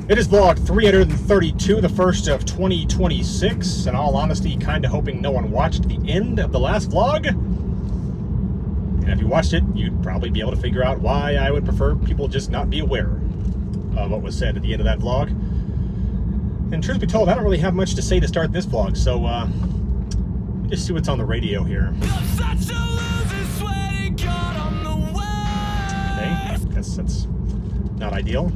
It is vlog 332, the first of 2026. In all honesty, kind of hoping no one watched the end of the last vlog. And if you watched it, you'd probably be able to figure out why I would prefer people just not be aware of what was said at the end of that vlog. And truth be told, I don't really have much to say to start this vlog, so let me just see what's on the radio here. Okay, I guess that's not ideal.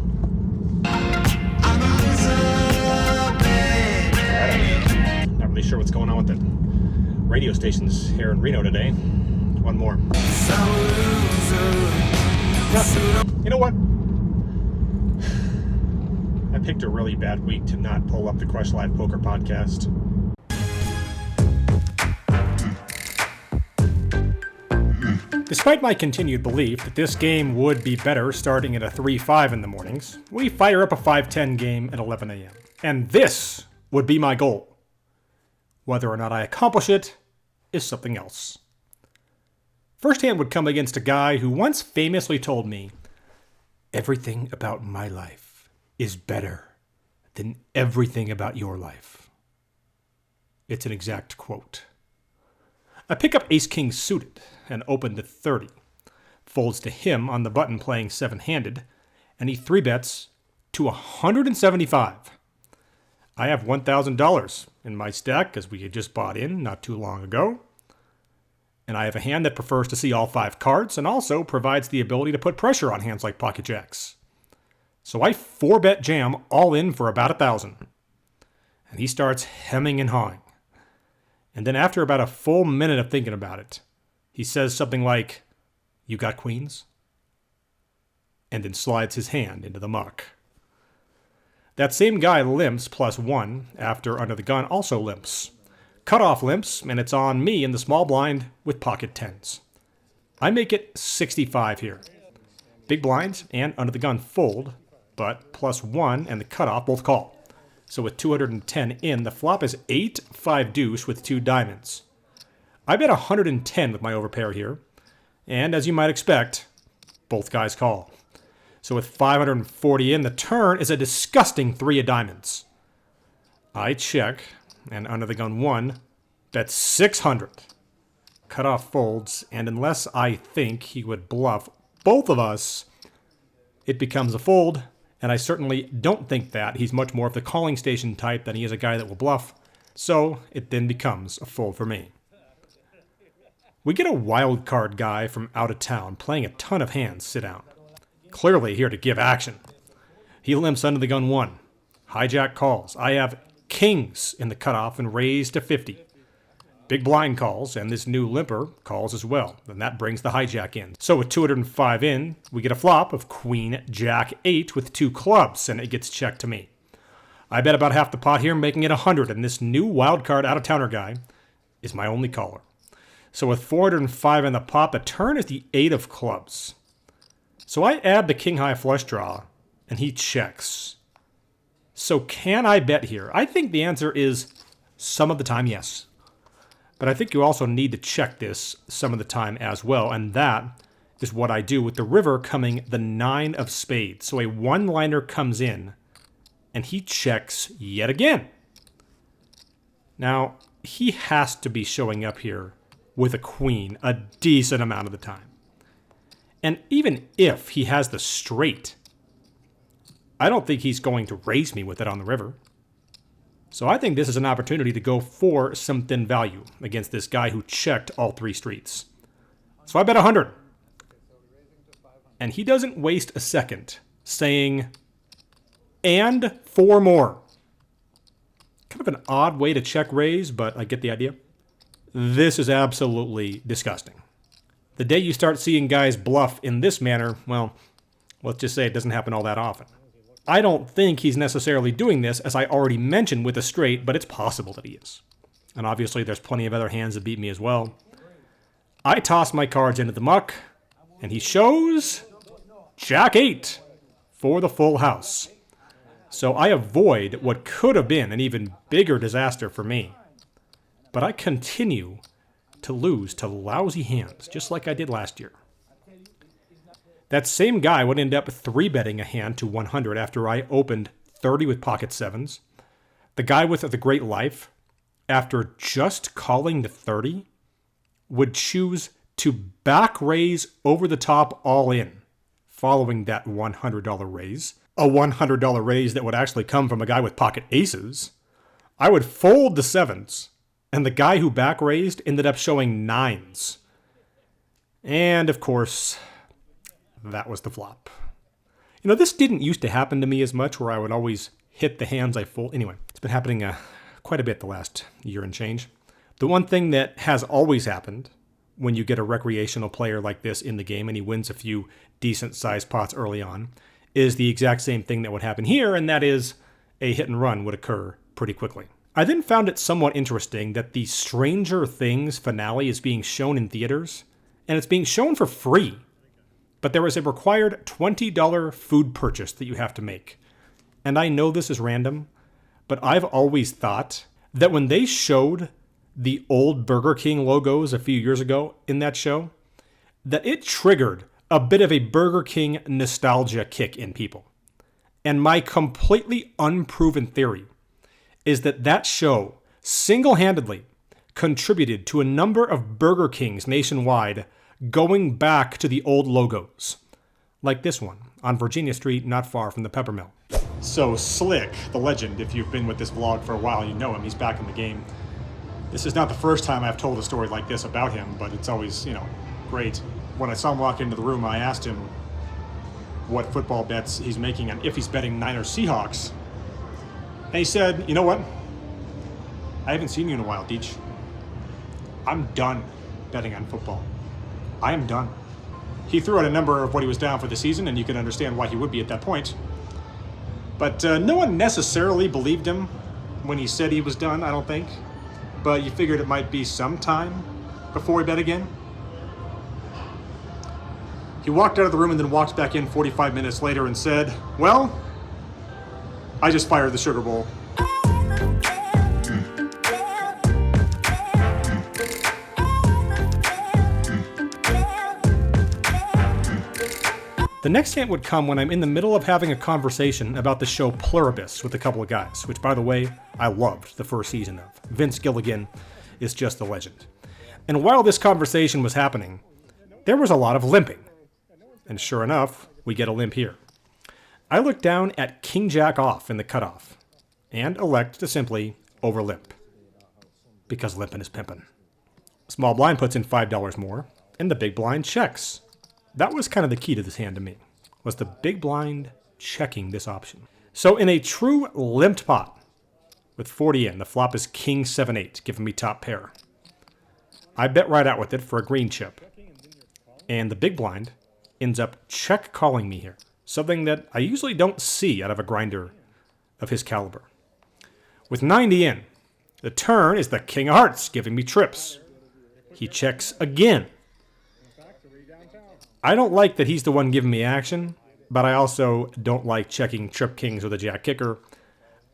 Not really sure what's going on with the radio stations here in Reno today. One more. You know what? I picked a really bad week to not pull up the Crush Live Poker podcast. Despite my continued belief that this game would be better starting at a 3-5 in the mornings, we fire up a 5-10 game at 11 a.m. And this would be my goal. Whether or not I accomplish it is something else. First hand would come against a guy who once famously told me, "Everything about my life is better than everything about your life." It's an exact quote. I pick up ace-king suited and open to 30. Folds to him on the button playing 7-handed, and he 3-bets to 175. I have $1,000 in my stack as we had just bought in not too long ago. And I have a hand that prefers to see all 5 cards and also provides the ability to put pressure on hands like pocket jacks. So I 4-bet jam all in for about 1,000. And he starts hemming and hawing. And then after about a full minute of thinking about it, he says something like, "You got queens?" And then slides his hand into the muck. That same guy limps +1 after under the gun also limps. Cutoff limps, and it's on me in the small blind with pocket 10s. I make it 65 here. Big blind and under the gun fold, but +1 and the cutoff both call. So with 210 in, the flop is 8-5 deuce with 2 diamonds. I bet 110 with my overpair here, and as you might expect, both guys call. So with 540 in, the turn is a disgusting 3 of diamonds. I check, and under the gun 1, bet 600. Cutoff folds, and unless I think he would bluff both of us, it becomes a fold, and I certainly don't think that. He's much more of the calling station type than he is a guy that will bluff, so it then becomes a fold for me. We get a wild card guy from out of town playing a ton of hands sit down. Clearly here to give action. He limps under the gun 1. Hijack calls. I have kings in the cutoff and raise to 50. Big blind calls, and this new limper calls as well. Then that brings the hijack in. So with 205 in, we get a flop of queen, jack, 8 with 2 clubs, and it gets checked to me. I bet about half the pot here, making it 100, and this new wildcard out-of-towner guy is my only caller. So with 405 in the pot, the turn is the 8 of clubs. So I add the king-high flush draw, and he checks. So can I bet here? I think the answer is some of the time, yes. But I think you also need to check this some of the time as well, and that is what I do with the river coming the 9 of spades. So a one-liner comes in, and he checks yet again. Now, he has to be showing up here with a queen a decent amount of the time. And even if he has the straight, I don't think he's going to raise me with it on the river. So I think this is an opportunity to go for some thin value against this guy who checked all 3 streets. So I bet 100. And he doesn't waste a second saying, "And 4 more." Kind of an odd way to check raise, but I get the idea. This is absolutely disgusting. The day you start seeing guys bluff in this manner, well, let's just say it doesn't happen all that often. I don't think he's necessarily doing this, as I already mentioned, with a straight, but it's possible that he is. And obviously there's plenty of other hands that beat me as well. I toss my cards into the muck, and he shows Jack 8 for the full house. So I avoid what could have been an even bigger disaster for me. But I continue to lose to lousy hands, just like I did last year. That same guy would end up 3-betting a hand to 100 after I opened 30 with pocket sevens. The guy with the great life, after just calling the 30, would choose to back raise over the top all in following that $100 raise. A $100 raise that would actually come from a guy with pocket aces. I would fold the sevens, and the guy who back raised ended up showing nines. And of course, that was the flop. You know, this didn't used to happen to me as much, where I would always hit the hands I fold. Anyway, it's been happening quite a bit the last year and change. The one thing that has always happened when you get a recreational player like this in the game and he wins a few decent-sized pots early on is the exact same thing that would happen here, and that is a hit and run would occur pretty quickly. I then found it somewhat interesting that the Stranger Things finale is being shown in theaters, and it's being shown for free. But there is a required $20 food purchase that you have to make. And I know this is random, but I've always thought that when they showed the old Burger King logos a few years ago in that show, that it triggered a bit of a Burger King nostalgia kick in people. And my completely unproven theory is that that show single-handedly contributed to a number of Burger Kings nationwide going back to the old logos, like this one on Virginia Street, not far from the Peppermill. So Slick, the legend, if you've been with this vlog for a while, you know him, he's back in the game. This is not the first time I've told a story like this about him, but it's always, great. When I saw him walk into the room, I asked him what football bets he's making and if he's betting Niners Seahawks. And he said, you know what? I haven't seen you in a while, Deach. I'm done betting on football. I am done. He threw out a number of what he was down for the season, and you can understand why he would be at that point. But no one necessarily believed him when he said he was done, I don't think. But you figured it might be some time before he bet again. He walked out of the room and then walked back in 45 minutes later and said, well, I just fired the sugar bowl. The next hint would come when I'm in the middle of having a conversation about the show Pluribus with a couple of guys, which, by the way, I loved the first season of. Vince Gilligan is just a legend. And while this conversation was happening, there was a lot of limping. And sure enough, we get a limp here. I look down at King Jack off in the cutoff and elect to simply over limp. Because limping is pimpin'. Small blind puts in $5 more, and the big blind checks. That was kind of the key to this hand to me, was the big blind checking this option. So in a true limped pot, with 40 in, the flop is King 7-8, giving me top pair. I bet right out with it for a green chip. And the big blind ends up check calling me here, something that I usually don't see out of a grinder of his caliber. With 90 in, the turn is the King of Hearts, giving me trips. He checks again. I don't like that he's the one giving me action, but I also don't like checking trip kings with a jack kicker.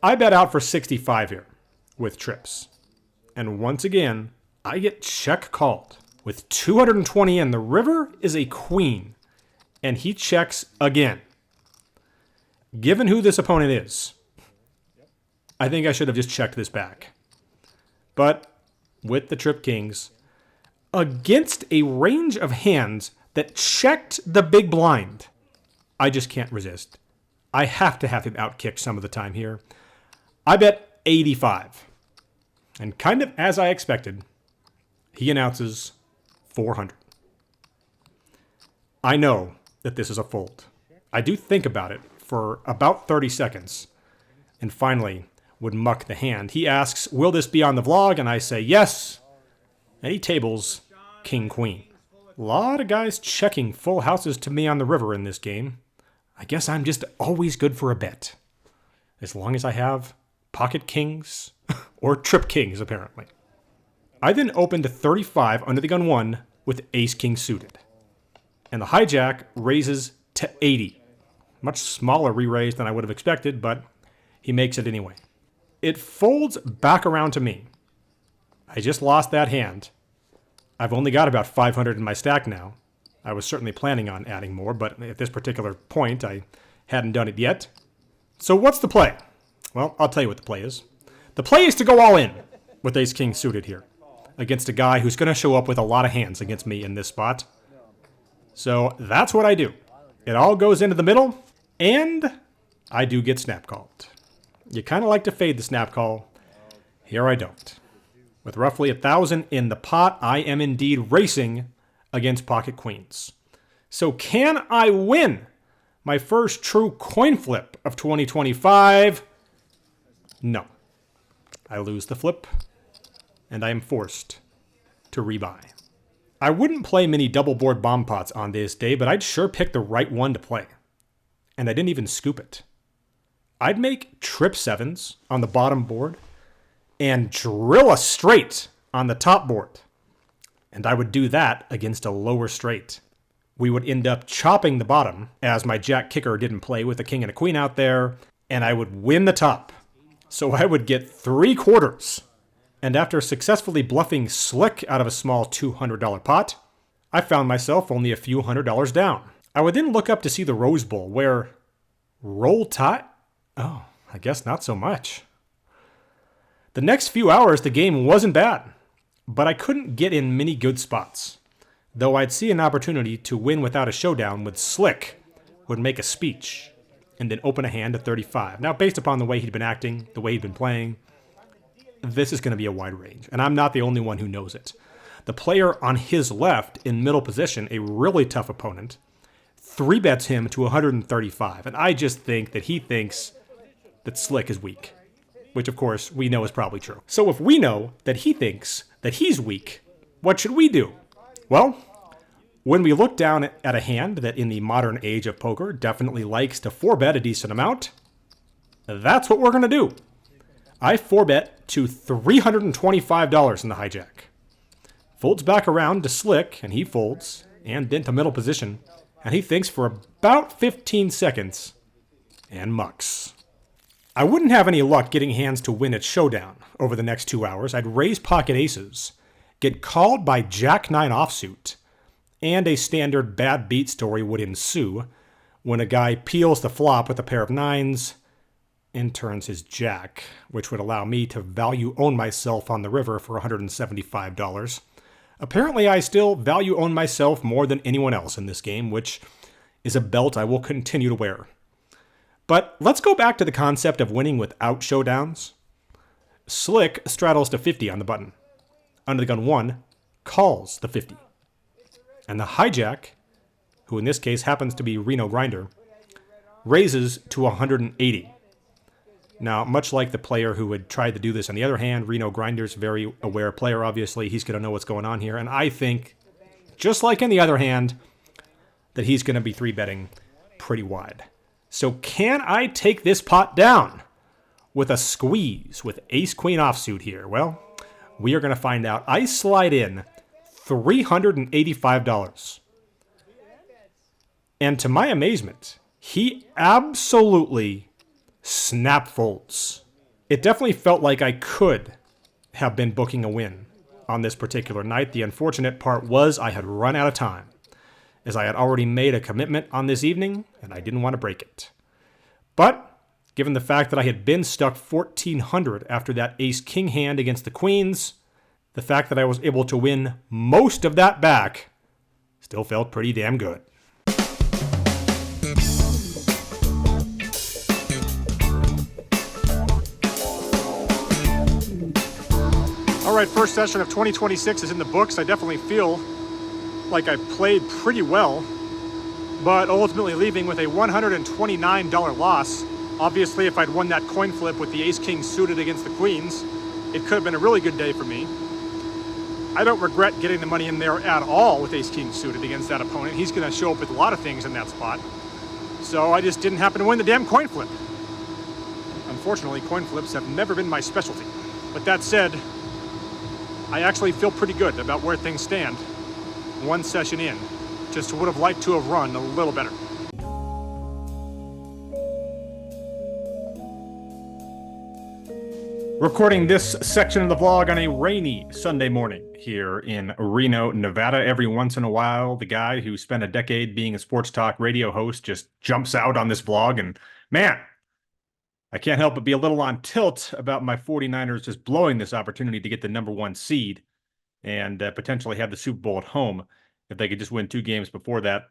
I bet out for 65 here with trips. And once again, I get check called. With 220 in, the river is a queen, and he checks again. Given who this opponent is, I think I should have just checked this back. But with the trip kings, against a range of hands that checked the big blind, I just can't resist. I have to have him outkick some of the time here. I bet 85. And kind of as I expected, he announces 400. I know that this is a fold. I do think about it for about 30 seconds, and finally would muck the hand. He asks, will this be on the vlog? And I say yes, and he tables King Queen. A lot of guys checking full houses to me on the river in this game. I guess I'm just always good for a bet. As long as I have pocket kings or trip kings, apparently. I then opened to 35 under the gun 1 with ace-king suited. And the hijack raises to 80. Much smaller re-raise than I would have expected, but he makes it anyway. It folds back around to me. I just lost that hand. I've only got about 500 in my stack now. I was certainly planning on adding more, but at this particular point, I hadn't done it yet. So what's the play? Well, I'll tell you what the play is. The play is to go all in with ace-king suited here against a guy who's going to show up with a lot of hands against me in this spot. So that's what I do. It all goes into the middle, and I do get snap called. You kind of like to fade the snap call. Here I don't. With roughly 1,000 in the pot, I am indeed racing against pocket queens. So can I win my first true coin flip of 2025? No. I lose the flip, and I am forced to rebuy. I wouldn't play many double board bomb pots on this day, but I'd sure pick the right one to play. And I didn't even scoop it. I'd make trip sevens on the bottom board and drill a straight on the top board. And I would do that against a lower straight. We would end up chopping the bottom, as my jack kicker didn't play with a king and a queen out there, and I would win the top. So I would get 3/4. And after successfully bluffing slick out of a small $200 pot, I found myself only a few $100 down. I would then look up to see the Rose Bowl, where roll tie? Oh, I guess not so much. The next few hours, the game wasn't bad, but I couldn't get in many good spots. Though I'd see an opportunity to win without a showdown with Slick, would make a speech, and then open a hand at 35. Now, based upon the way he'd been acting, the way he'd been playing, this is going to be a wide range, and I'm not the only one who knows it. The player on his left, in middle position, a really tough opponent, 3-bets him to 135, and I just think that he thinks that Slick is weak, which of course we know is probably true. So if we know that he thinks that he's weak, what should we do? Well, when we look down at a hand that in the modern age of poker definitely likes to 4-bet a decent amount, that's what we're going to do. I 4-bet to $325 in the hijack. Folds back around to Slick, and he folds, and then to middle position, and he thinks for about 15 seconds, and mucks. I wouldn't have any luck getting hands to win at showdown over the next 2 hours. I'd raise pocket aces, get called by Jack-9 offsuit, and a standard bad beat story would ensue when a guy peels the flop with a pair of nines and turns his jack, which would allow me to value own myself on the river for $175. Apparently, I still value own myself more than anyone else in this game, which is a belt I will continue to wear. But let's go back to the concept of winning without showdowns. Slick straddles to 50 on the button. Under the gun 1 calls the 50. And the hijack, who in this case happens to be Reno Grinder, raises to 180. Now, much like the player who had tried to do this on the other hand, Reno Grinder's a very aware player, obviously. He's going to know what's going on here. And I think, just like in the other hand, that he's going to be 3-betting pretty wide. So can I take this pot down with a squeeze with ace-queen offsuit here? Well, we are going to find out. I slide in $385. And to my amazement, he absolutely snap folds. It definitely felt like I could have been booking a win on this particular night. The unfortunate part was I had run out of time, as I had already made a commitment on this evening, and I didn't want to break it. But, given the fact that I had been stuck 1,400 after that ace-king hand against the queens, the fact that I was able to win most of that back still felt pretty damn good. All right, first session of 2026 is in the books. I definitely feel like I played pretty well, but ultimately leaving with a $129 loss. Obviously, if I'd won that coin flip with the ace-king suited against the queens, it could have been a really good day for me. I don't regret getting the money in there at all with ace-king suited against that opponent. He's going to show up with a lot of things in that spot. So I just didn't happen to win the damn coin flip. Unfortunately, coin flips have never been my specialty. But that said, I actually feel pretty good about where things stand. One session in. Just would have liked to have run a little better. Recording this section of the vlog on a rainy Sunday morning here in Reno, Nevada. Every once in a while, the guy who spent a decade being a sports talk radio host just jumps out on this vlog, and man, I can't help but be a little on tilt about my 49ers just blowing this opportunity to get the #1 seed and potentially have the Super Bowl at home if they could just win 2 games before that.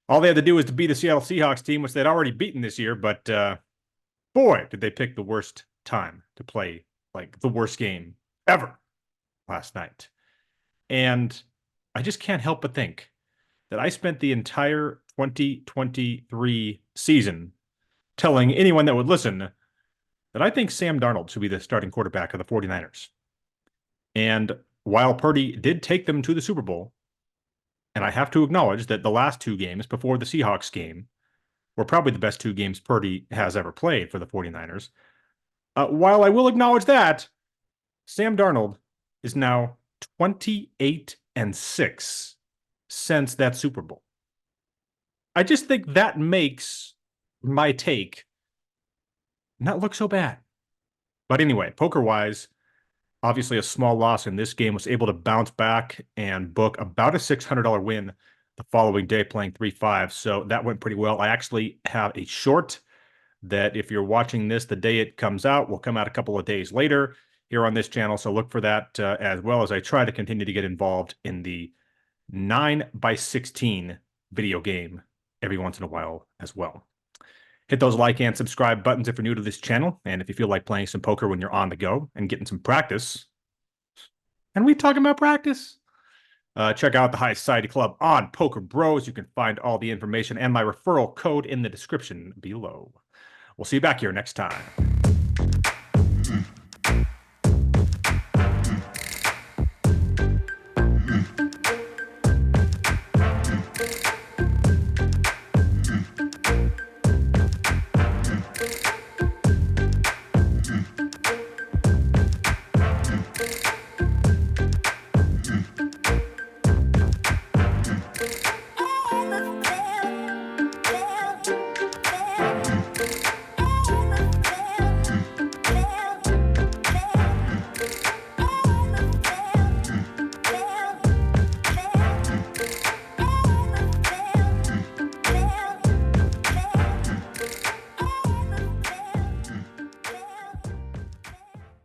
All they had to do was to beat the Seattle Seahawks team, which they'd already beaten this year, but boy, did they pick the worst time to play, like the worst game ever last night. And I just can't help but think that I spent the entire 2023 season telling anyone that would listen that I think Sam Darnold should be the starting quarterback of the 49ers. And while Purdy did take them to the Super Bowl, and I have to acknowledge that the last 2 games before the Seahawks game were probably the best 2 games Purdy has ever played for the 49ers. While I will acknowledge that, Sam Darnold is now 28-6 since that Super Bowl. I just think that makes my take not look so bad. But anyway, poker-wise, obviously a small loss in this game, was able to bounce back and book about a $600 win the following day playing 3-5. So that went pretty well. I actually have a short that if you're watching this the day it comes out, will come out a couple of days later here on this channel. So look for that as well as I try to continue to get involved in the 9x16 video game every once in a while as well. Hit those like and subscribe buttons if you're new to this channel. And if you feel like playing some poker when you're on the go and getting some practice, and we talking about practice, check out the High Society Club on Poker Bros. You can find all the information and my referral code in the description below. We'll see you back here next time.